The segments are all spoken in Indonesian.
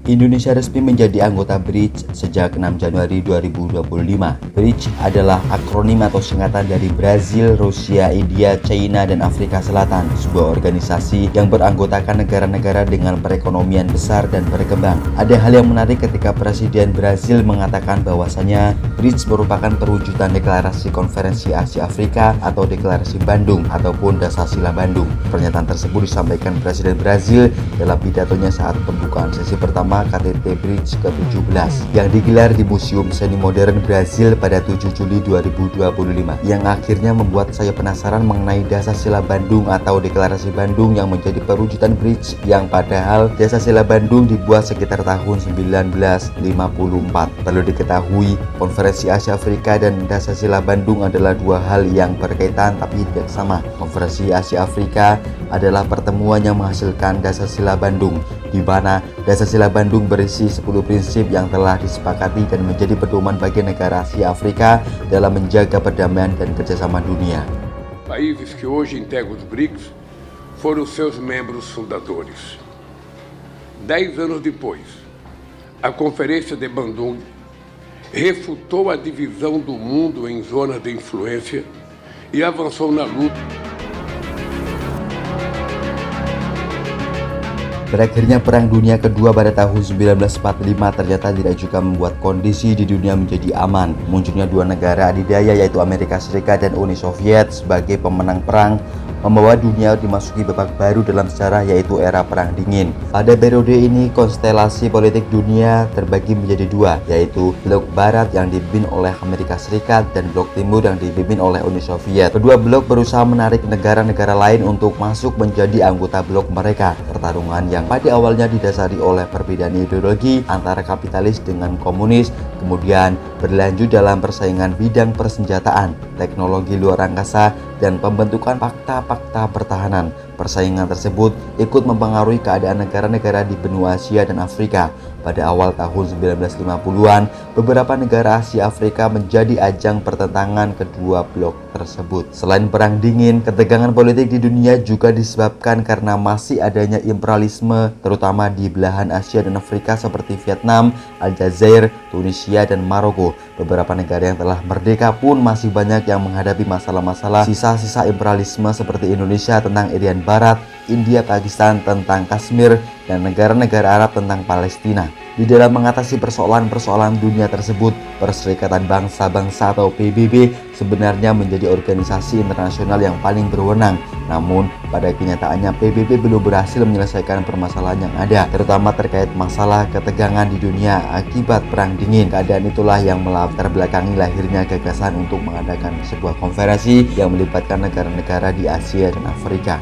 Indonesia resmi menjadi anggota BRICS sejak 6 Januari 2025. BRICS adalah akronim atau singkatan dari Brazil, Rusia, India, China, dan Afrika Selatan, sebuah organisasi yang beranggotakan negara-negara dengan perekonomian besar dan berkembang. Ada hal yang menarik ketika Presiden Brazil mengatakan bahwasanya BRICS merupakan perwujudan deklarasi Konferensi Asia Afrika atau deklarasi Bandung ataupun Dasar-Sila Bandung. Pernyataan tersebut disampaikan Presiden Brazil dalam pidatonya saat pembukaan sesi pertama KTT BRICS ke-17 yang digelar di Museum Seni Modern Brazil pada 7 Juli 2025, yang akhirnya membuat saya penasaran mengenai Dasar-Sila Bandung atau Deklarasi Bandung yang menjadi perwujudan BRICS, yang padahal Dasar-Sila Bandung dibuat sekitar tahun 1954. Perlu diketahui, Konferensi Asia Afrika dan Dasar-Sila Bandung adalah dua hal yang berkaitan tapi tidak sama. Konferensi Asia Afrika adalah pertemuan yang menghasilkan Dasar-Sila Bandung, di mana Dasar-Sila Bandung berisi 10 prinsip yang telah disepakati dan menjadi pedoman bagi negara Asia Afrika dalam menjaga perdamaian dan kerjasama dunia. Países que hoje integram os BRICS foram seus membros fundadores. 10 anos depois, a Conferência de Bandung refutou a divisão do mundo em zonas de influência e avançou na luta. Berakhirnya Perang Dunia Kedua pada tahun 1945 ternyata tidak juga membuat kondisi di dunia menjadi aman. Munculnya dua negara adidaya yaitu Amerika Serikat dan Uni Soviet sebagai pemenang perang membawa dunia dimasuki babak baru dalam sejarah yaitu era Perang Dingin. Pada periode ini konstelasi politik dunia terbagi menjadi dua, yaitu blok barat yang dipimpin oleh Amerika Serikat dan blok timur yang dipimpin oleh Uni Soviet. Kedua blok berusaha menarik negara-negara lain untuk masuk menjadi anggota blok mereka. Pertarungan yang pada awalnya didasari oleh perbedaan ideologi antara kapitalis dengan komunis kemudian berlanjut dalam persaingan bidang persenjataan, teknologi luar angkasa, dan pembentukan fakta-fakta pertahanan. Persaingan tersebut ikut mempengaruhi keadaan negara-negara di benua Asia dan Afrika. Pada awal tahun 1950-an, beberapa negara Asia Afrika menjadi ajang pertentangan kedua blok tersebut. Selain Perang Dingin, ketegangan politik di dunia juga disebabkan karena masih adanya imperialisme, terutama di belahan Asia dan Afrika seperti Vietnam, Aljazair, Tunisia, dan Maroko. Beberapa negara yang telah merdeka pun masih banyak yang menghadapi masalah-masalah sisa-sisa imperialisme seperti Indonesia tentang Irian Barat, India, Pakistan tentang Kashmir, dan negara-negara Arab tentang Palestina. Di dalam mengatasi persoalan-persoalan dunia tersebut, Perserikatan Bangsa-Bangsa atau PBB sebenarnya menjadi organisasi internasional yang paling berwenang. Namun, pada kenyataannya PBB belum berhasil menyelesaikan permasalahan yang ada, terutama terkait masalah ketegangan di dunia akibat Perang Dingin. Keadaan itulah yang melatar belakangi lahirnya gagasan untuk mengadakan sebuah konferensi yang melibatkan negara-negara di Asia dan Afrika.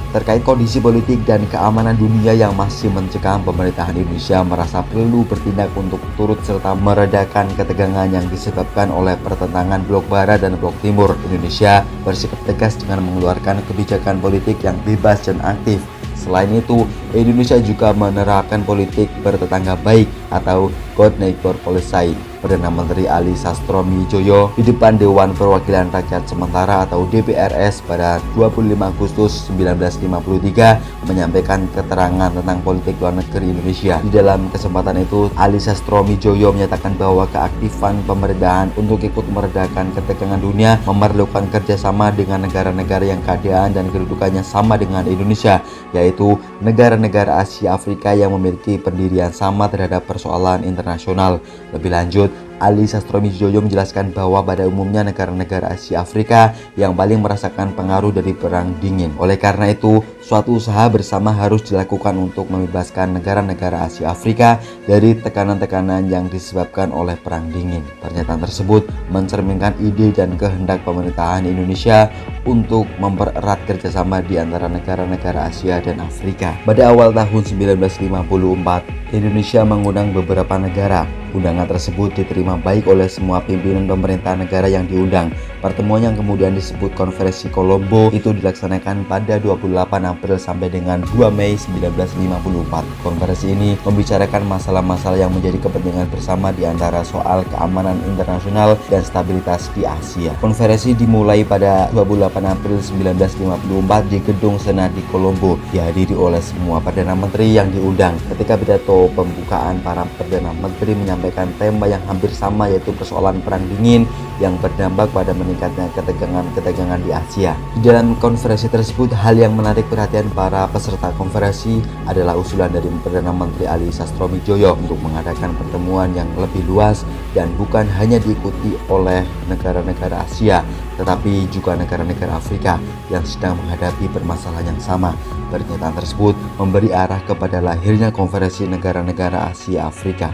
Terkait kondisi politik dan keamanan dunia yang masih mencekam, pemerintahan Indonesia merasa perlu bertindak untuk turut serta meredakan ketegangan yang disebabkan oleh pertentangan blok barat dan blok timur. Indonesia bersikap tegas dengan mengeluarkan kebijakan politik yang bebas dan aktif. Selain itu, Indonesia juga menerapkan politik bertetangga baik atau Good Neighbor Policy. Perdana Menteri Ali Sastroamidjojo di depan Dewan Perwakilan Rakyat Sementara atau DPRS pada 25 Agustus 1953 menyampaikan keterangan tentang politik luar negeri Indonesia. Di dalam kesempatan itu, Ali Sastroamidjojo menyatakan bahwa keaktifan pemerintahan untuk ikut meredakan ketegangan dunia memerlukan kerjasama dengan negara-negara yang keadaan dan kedudukannya sama dengan Indonesia, yaitu negara-negara Asia Afrika yang memiliki pendirian sama terhadap persoalan internasional. Lebih lanjut, Ali Sastroamidjojo menjelaskan bahwa pada umumnya negara-negara Asia Afrika yang paling merasakan pengaruh dari Perang Dingin. Oleh karena itu, suatu usaha bersama harus dilakukan untuk membebaskan negara-negara Asia Afrika dari tekanan-tekanan yang disebabkan oleh Perang Dingin. Pernyataan tersebut mencerminkan ide dan kehendak pemerintahan Indonesia untuk mempererat kerjasama di antara negara-negara Asia dan Afrika. Pada awal tahun 1954, Indonesia mengundang beberapa negara. Undangan tersebut diterima baik oleh semua pimpinan pemerintah negara yang diundang. Pertemuan yang kemudian disebut Konferensi Kolombo itu dilaksanakan pada 28 April sampai dengan 2 Mei 1954. Konferensi ini membicarakan masalah-masalah yang menjadi kepentingan bersama di antara soal keamanan internasional dan stabilitas di Asia. Konferensi dimulai pada 28 April 1954 di Gedung Senat di Kolombo, dihadiri oleh semua Perdana Menteri yang diundang. Ketika pidato pembukaan, para Perdana Menteri menyampaikan tema yang hampir sama, yaitu persoalan Perang Dingin yang berdampak pada meningkatnya ketegangan di Asia. Di dalam konferensi tersebut, hal yang menarik perhatian para peserta konferensi adalah usulan dari Perdana Menteri Ali Sastronidjoyo untuk mengadakan pertemuan yang lebih luas dan bukan hanya diikuti oleh negara-negara Asia, tetapi juga negara-negara Afrika yang sedang menghadapi permasalahan yang sama. Pernyataan tersebut memberi arah kepada lahirnya konferensi negara-negara Asia Afrika.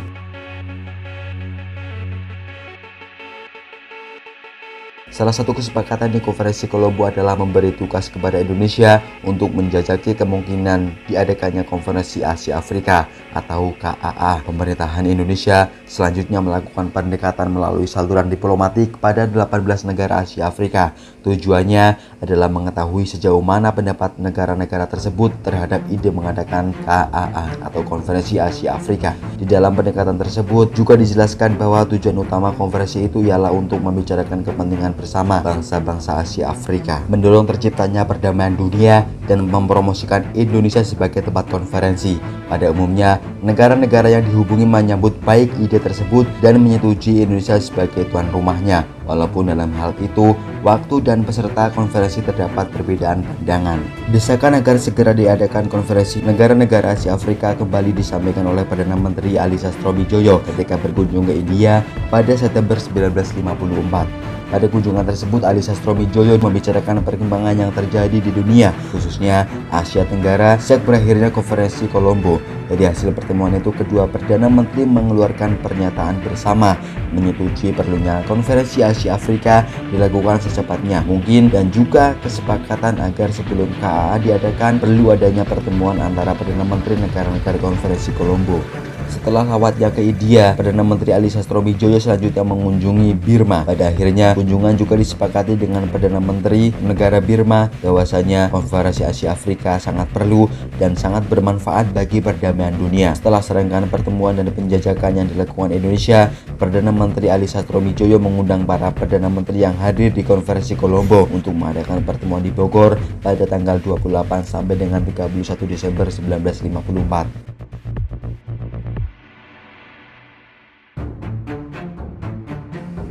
Salah satu kesepakatan di Konferensi Kolombo adalah memberi tugas kepada Indonesia untuk menjajaki kemungkinan diadakannya Konferensi Asia Afrika atau KAA. Pemerintahan Indonesia selanjutnya melakukan pendekatan melalui saluran diplomatik pada 18 negara Asia Afrika. Tujuannya adalah mengetahui sejauh mana pendapat negara-negara tersebut terhadap ide mengadakan KAA atau Konferensi Asia Afrika. Di dalam pendekatan tersebut juga dijelaskan bahwa tujuan utama konferensi itu ialah untuk membicarakan kepentingan bersama bangsa-bangsa Asia Afrika, mendorong terciptanya perdamaian dunia dan mempromosikan Indonesia sebagai tempat konferensi. Pada umumnya, negara-negara yang dihubungi menyambut baik ide tersebut dan menyetujui Indonesia sebagai tuan rumahnya. Walaupun dalam hal itu, waktu dan peserta konferensi terdapat perbedaan pandangan. Desakan agar segera diadakan konferensi negara-negara Asia Afrika kembali disampaikan oleh Perdana Menteri Ali Sastronidjoyo ketika berkunjung ke India pada September 1954. Pada kunjungan tersebut, Ali Sastronidjoyo membicarakan perkembangan yang terjadi di dunia, khususnya Asia Tenggara, sejak berakhirnya Konferensi Kolombo. Dari hasil pertemuan itu, kedua Perdana Menteri mengeluarkan pernyataan bersama menyetujui perlunya Konferensi Asia Afrika dilakukan secepatnya mungkin dan juga kesepakatan agar sebelum KAA diadakan perlu adanya pertemuan antara Perdana Menteri negara-negara Konferensi Kolombo. Setelah lawatnya ke India, Perdana Menteri Ali Sastronidjoyo selanjutnya mengunjungi Birma. Pada akhirnya, kunjungan juga disepakati dengan Perdana Menteri negara Birma bahwasanya Konferensi Asia Afrika sangat perlu dan sangat bermanfaat bagi perdamaian dunia. Setelah serangkaian pertemuan dan penjajakan yang dilakukan Indonesia, Perdana Menteri Ali Sastronidjoyo mengundang para Perdana Menteri yang hadir di Konferensi Kolombo untuk mengadakan pertemuan di Bogor pada tanggal 28 sampai dengan 31 Desember 1954.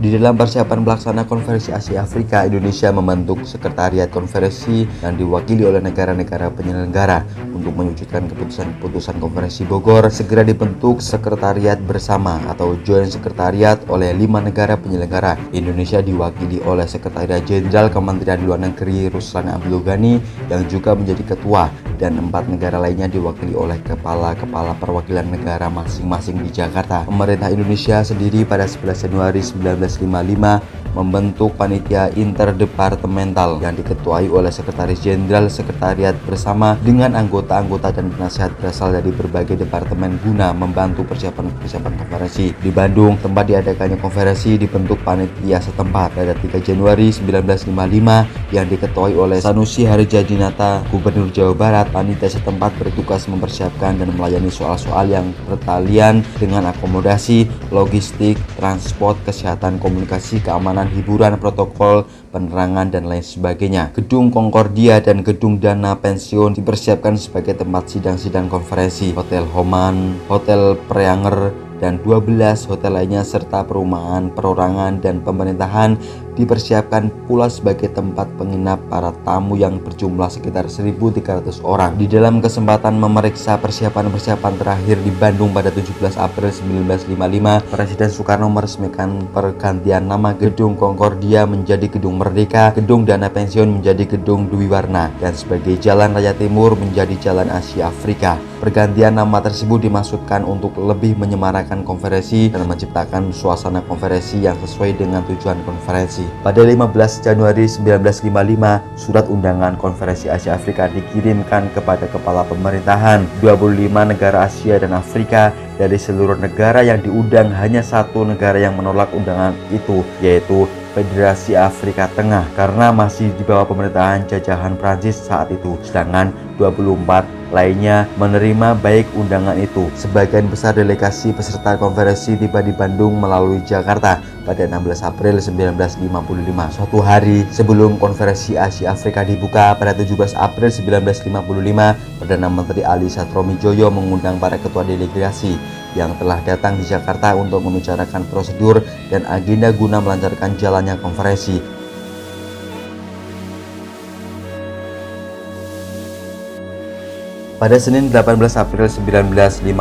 Di dalam persiapan pelaksana Konferensi Asia Afrika, Indonesia membentuk sekretariat konferensi yang diwakili oleh negara-negara penyelenggara. Untuk mewujudkan keputusan konferensi Bogor, segera dibentuk sekretariat bersama atau joint sekretariat oleh 5 negara penyelenggara. Indonesia diwakili oleh Sekretaris Jenderal Kementerian Luar Negeri Ruslan Abdul Ghani yang juga menjadi ketua, dan 4 negara lainnya diwakili oleh kepala-kepala perwakilan negara masing-masing di Jakarta. Pemerintah Indonesia sendiri pada 11 Januari 1955 membentuk panitia interdepartemental yang diketuai oleh Sekretaris Jenderal Sekretariat bersama dengan anggota-anggota dan penasihat berasal dari berbagai departemen guna membantu persiapan konferensi. Di Bandung, tempat diadakannya konferensi, dibentuk panitia setempat pada 3 Januari 1955 yang diketuai oleh Sanusi Harijadinata, Gubernur Jawa Barat. Panitia setempat bertugas mempersiapkan dan melayani soal-soal yang bertalian dengan akomodasi, logistik, transport, kesehatan, komunikasi, keamanan, hiburan, protokol, penerangan, dan lain sebagainya. Gedung Concordia dan Gedung Dana Pensiun dipersiapkan sebagai tempat sidang-sidang konferensi. Hotel Homan, Hotel Preanger, dan 12 hotel lainnya serta perumahan, perorangan, dan pemerintahan dipersiapkan pula sebagai tempat penginap para tamu yang berjumlah sekitar 1.300 orang. Di dalam kesempatan memeriksa persiapan-persiapan terakhir di Bandung pada 17 April 1955, Presiden Soekarno meresmikan pergantian nama Gedung Concordia menjadi Gedung Merdeka, Gedung Dana Pensiun menjadi Gedung Dwi Warna, dan sebagai Jalan Raya Timur menjadi Jalan Asia Afrika. Pergantian nama tersebut dimaksudkan untuk lebih menyemarakan konferensi dan menciptakan suasana konferensi yang sesuai dengan tujuan konferensi. Pada 15 Januari 1955, surat undangan Konferensi Asia Afrika dikirimkan kepada kepala pemerintahan 25 negara Asia dan Afrika. Dari seluruh negara yang diundang, hanya 1 negara yang menolak undangan itu, yaitu Federasi Afrika Tengah karena masih di bawah pemerintahan jajahan Prancis saat itu. Sedangkan 24 lainnya menerima baik undangan itu. Sebagian besar delegasi peserta konferensi tiba di Bandung melalui Jakarta pada 16 April 1955. Suatu hari sebelum konferensi Asia Afrika dibuka pada 17 April 1955, Perdana Menteri Ali Satromijoyo mengundang para ketua delegasi yang telah datang di Jakarta untuk membicarakan prosedur dan agenda guna melancarkan jalannya konferensi. Pada Senin 18 April 1955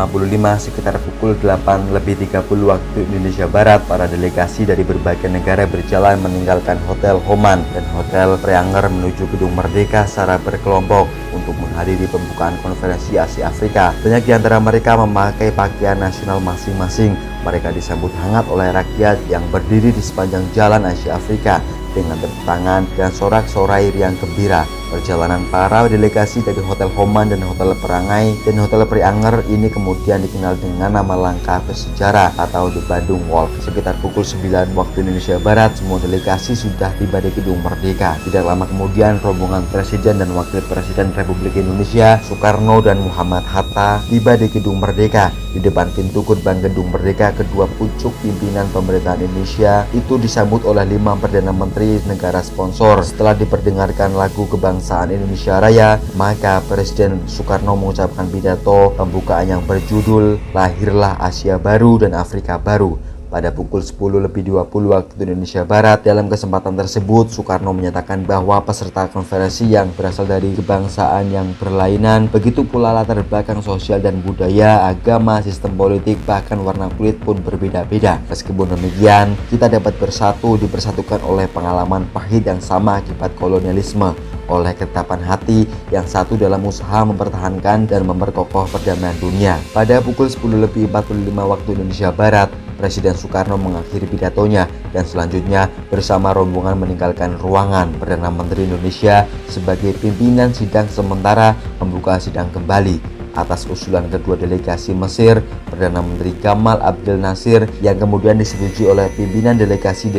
sekitar pukul 8:30 waktu Indonesia Barat, para delegasi dari berbagai negara berjalan meninggalkan Hotel Homan dan Hotel Preanger menuju Gedung Merdeka secara berkelompok untuk menghadiri pembukaan konferensi Asia Afrika. Banyak di antara mereka memakai pakaian nasional masing-masing. Mereka disambut hangat oleh rakyat yang berdiri di sepanjang jalan Asia Afrika dengan tepuk tangan dan sorak-sorai riang gembira. Perjalanan para delegasi dari Hotel Homan dan Hotel Perangai dan Hotel Preanger ini kemudian dikenal dengan nama langka bersejarah atau The Bandung Walk. Sekitar pukul 9 waktu Indonesia Barat, semua delegasi sudah tiba di Gedung Merdeka. Tidak lama kemudian, rombongan Presiden dan Wakil Presiden Republik Indonesia Soekarno dan Muhammad Hatta tiba di Gedung Merdeka. Di depan pintu gerbang Gedung Merdeka, kedua pucuk pimpinan pemerintahan Indonesia itu disambut oleh 5 Perdana Menteri negara sponsor. Setelah diperdengarkan lagu kebangsaan Indonesia Raya, maka Presiden Soekarno mengucapkan pidato pembukaan yang berjudul Lahirlah Asia Baru dan Afrika Baru pada pukul 10:20 waktu Indonesia Barat. Dalam kesempatan tersebut, Soekarno menyatakan bahwa peserta konferensi yang berasal dari kebangsaan yang berlainan, begitu pula latar belakang sosial dan budaya, agama, sistem politik, bahkan warna kulit pun berbeda-beda. Meskipun demikian, kita dapat bersatu, dipersatukan oleh pengalaman pahit yang sama akibat kolonialisme, oleh ketetapan hati yang satu dalam usaha mempertahankan dan memperkokoh perdamaian dunia. Pada pukul 10:45 waktu Indonesia Barat, Presiden Soekarno mengakhiri pidatonya dan selanjutnya bersama rombongan meninggalkan ruangan. Perdana Menteri Indonesia sebagai pimpinan sidang sementara membuka sidang kembali atas usulan kedua delegasi Mesir, Perdana Menteri Gamal Abdel Nasir, yang kemudian disetujui oleh pimpinan delegasi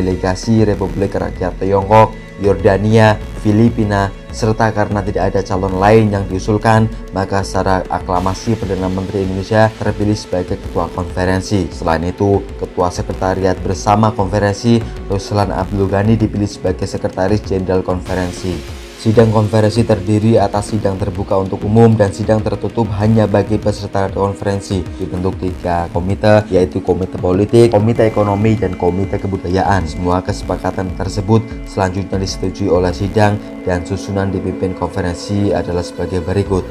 Republik Rakyat Tiongkok, Yordania, Filipina, serta karena tidak ada calon lain yang diusulkan, maka secara aklamasi Perdana Menteri Indonesia terpilih sebagai ketua konferensi. Selain itu, ketua sekretariat bersama konferensi, Ruslan Abdul Ghani, dipilih sebagai sekretaris jenderal konferensi. Sidang konferensi terdiri atas sidang terbuka untuk umum dan sidang tertutup hanya bagi peserta konferensi. Dibentuk 3 komite, yaitu komite politik, komite ekonomi, dan komite kebudayaan. Semua kesepakatan tersebut selanjutnya disetujui oleh sidang dan susunan dipimpin konferensi adalah sebagai berikut.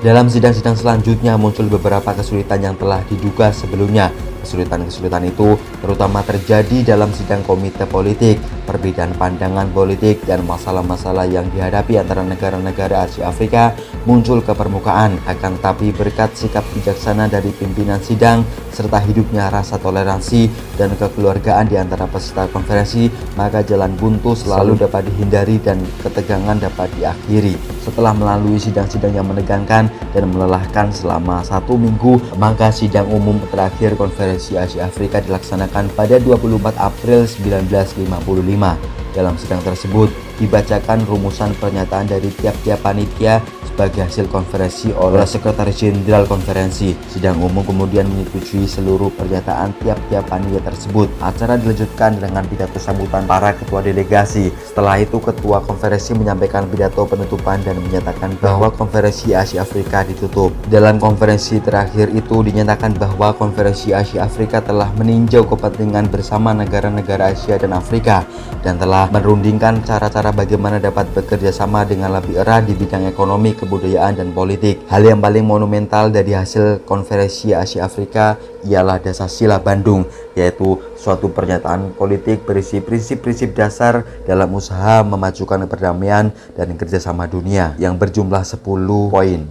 Dalam sidang-sidang selanjutnya muncul beberapa kesulitan yang telah diduga sebelumnya. Kesulitan-kesulitan itu terutama terjadi dalam sidang komite politik. Perbedaan pandangan politik dan masalah-masalah yang dihadapi antara negara-negara Asia Afrika muncul ke permukaan. Akan tetapi berkat sikap bijaksana dari pimpinan sidang serta hidupnya rasa toleransi dan kekeluargaan di antara peserta konferensi, maka jalan buntu selalu dapat dihindari dan ketegangan dapat diakhiri. Setelah melalui sidang-sidang yang menegangkan dan melelahkan selama 1 minggu, maka sidang umum terakhir konferensi Asia Afrika dilaksanakan pada 24 April 1955. Dalam sidang tersebut dibacakan rumusan pernyataan dari tiap-tiap panitia sebagai hasil konferensi oleh Sekretaris Jenderal Konferensi. Sidang umum kemudian menyetujui seluruh pernyataan tiap-tiap panitia tersebut. Acara dilanjutkan dengan pidato sambutan para ketua delegasi. Setelah itu ketua konferensi menyampaikan pidato penutupan dan menyatakan bahwa konferensi Asia Afrika ditutup. Dalam konferensi terakhir itu dinyatakan bahwa konferensi Asia Afrika telah meninjau kepentingan bersama negara-negara Asia dan Afrika dan telah merundingkan cara-cara bagaimana dapat bekerja sama dengan lebih erat di bidang ekonomi, kebudayaan, dan politik. Hal yang paling monumental dari hasil konferensi Asia Afrika ialah Dasar-Sila Bandung, yaitu suatu pernyataan politik berisi prinsip-prinsip dasar dalam usaha memajukan perdamaian dan kerjasama dunia yang berjumlah 10 poin.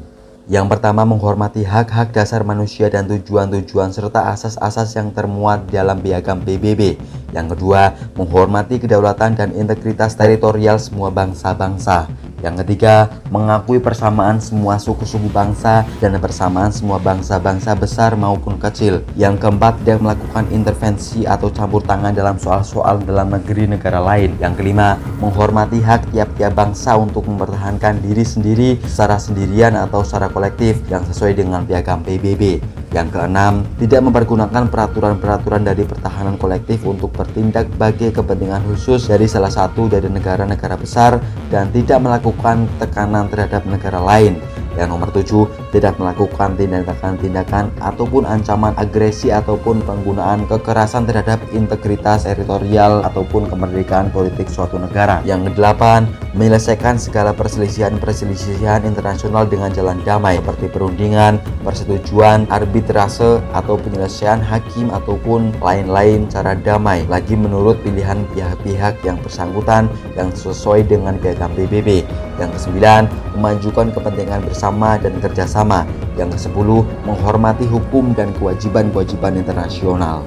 Yang pertama, menghormati hak-hak dasar manusia dan tujuan-tujuan serta asas-asas yang termuat dalam piagam PBB. Yang kedua, menghormati kedaulatan dan integritas teritorial semua bangsa-bangsa. Yang ketiga, mengakui persamaan semua suku-suku bangsa dan persamaan semua bangsa-bangsa besar maupun kecil. Yang keempat, tidak melakukan intervensi atau campur tangan dalam soal-soal dalam negeri negara lain. Yang kelima, menghormati hak tiap-tiap bangsa untuk mempertahankan diri sendiri secara sendirian atau secara kolektif yang sesuai dengan piagam PBB. Yang keenam, tidak mempergunakan peraturan-peraturan dari pertahanan kolektif untuk bertindak bagi kepentingan khusus dari salah satu dari negara-negara besar dan tidak melakukan tekanan terhadap negara lain. Yang nomor 7, tidak melakukan tindakan-tindakan ataupun ancaman agresi ataupun penggunaan kekerasan terhadap integritas teritorial ataupun kemerdekaan politik suatu negara. Yang kedelapan, menyelesaikan segala perselisihan internasional dengan jalan damai seperti perundingan, persetujuan, arbitrase atau penyelesaian hakim ataupun lain-lain cara damai lagi menurut pilihan pihak-pihak yang bersangkutan yang sesuai dengan piagam PBB. Yang kesembilan, memajukan kepentingan bersama dan kerjasama. Yang ke-10, menghormati hukum dan kewajiban-kewajiban internasional.